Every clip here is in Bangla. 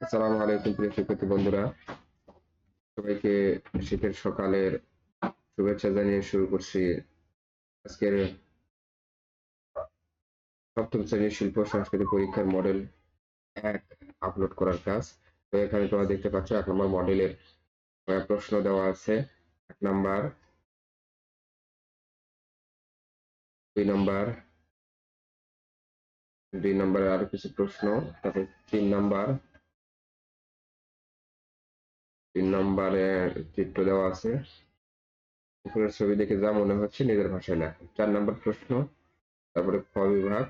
আসসালামু আলাইকুম প্রিয় শিক্ষার্থী বন্ধুরা, সবাইকে শীতের সকালের শুভেচ্ছা জানিয়ে শুরু করছি আজকের সপ্তম শ্রেণীর শিল্প সংস্কৃতি পরীক্ষার মডেল 1 আপলোড করার কাজ। তো এখানে তোমরা দেখতে পাচ্ছ 1 নম্বর মডেলের প্রশ্ন দেওয়া আছে। 1 নাম্বার, 2 নাম্বার, 2 নাম্বারের আরো কিছু প্রশ্ন, তারপর 3 নাম্বার, 3 নাম্বারের চিত্র দেওয়া আছে। উপরের ছবি দেখে যা মনে হচ্ছে নিজের ভাষায় লেখো। 4 নাম্বার প্রশ্ন, তারপরে খ বিভাগ,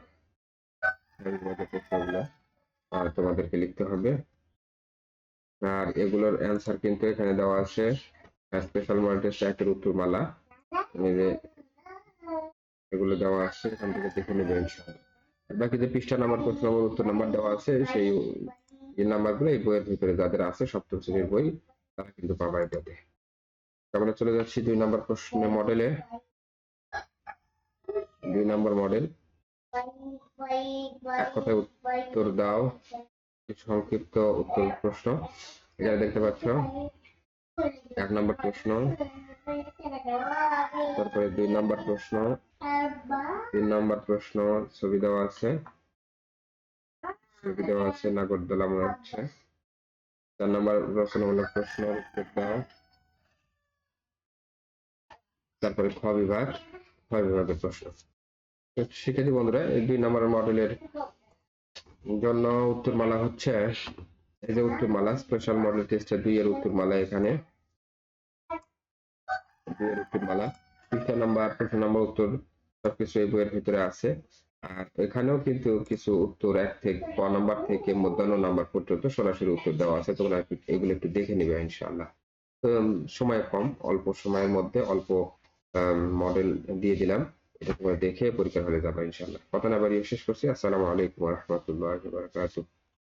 প্রশ্নগুলো তোমাদেরকে লিখতে হবে। আর এগুলোর অ্যান্সার কিন্তু এখানে দেওয়া আছে। স্পেশাল মডেল টেস্ট একের উত্তরমালা, এই যে এগুলো দেওয়া আছে, এখান থেকে দেখে নেবে ইনশাআল্লাহ। বাকি যে পৃষ্ঠা নাম্বার, প্রশ্ন নম্বর, উত্তর নাম্বার দেওয়া আছে, সেই নাম্বারগুলো এই বইয়ের ভিতরে যাদের আছে সপ্তম শ্রেণীর বই তারা কিন্তু পাবা এটাতে। আমরা চলে যাচ্ছি 2 নাম্বার প্রশ্নের মডেলে। 2 নাম্বার মডেল, এক কথায় উত্তর দাও, সংক্ষিপ্ত উত্তর প্রশ্ন। এখানে দেখতে পাচ্ছ 1 নম্বর প্রশ্ন, তারপরে 2 নম্বর প্রশ্ন, 3 নম্বর প্রশ্ন, ছবি দেওয়া আছে, নাগরদোলা মনে হচ্ছে। 4 নম্বর রচনামূলক প্রশ্ন উত্তর দাও, তারপরে খ বিভাগের প্রশ্ন। শিক্ষার্থী বন্ধুরা, এই 2 নম্বর মডেলের জন্য উত্তরমালা হচ্ছে এই যে উত্তরমালা, স্পেশাল মডেল টেস্টের 2 এর উত্তরমালা। এখানে 2 এর উত্তরমালা, পৃষ্ঠা নাম্বার, প্রশ্ন নাম্বার, উত্তর সবকিছু এই বইয়ের ভিতরে আছে। আর এখানেও কিন্তু কিছু উত্তর 1 থেকে ক নাম্বার থেকে মধ্যাহ্ন নাম্বার পর্যন্ত সরাসরি উত্তর দেওয়া আছে। তোমরা এগুলো একটু দেখে নিবে ইনশাআল্লাহ। সময় কম, অল্প সময়ের মধ্যে অল্প মডেল দিয়ে দিলাম, এটা তোমরা দেখে পরীক্ষা হলে যাবে ইনশাআল্লাহ। কথা না বাড়িয়ে শেষ করছি। আসসালামু আলাইকুম ওয়া রাহমাতুল্লাহি ওয়া বারাকাতুহু।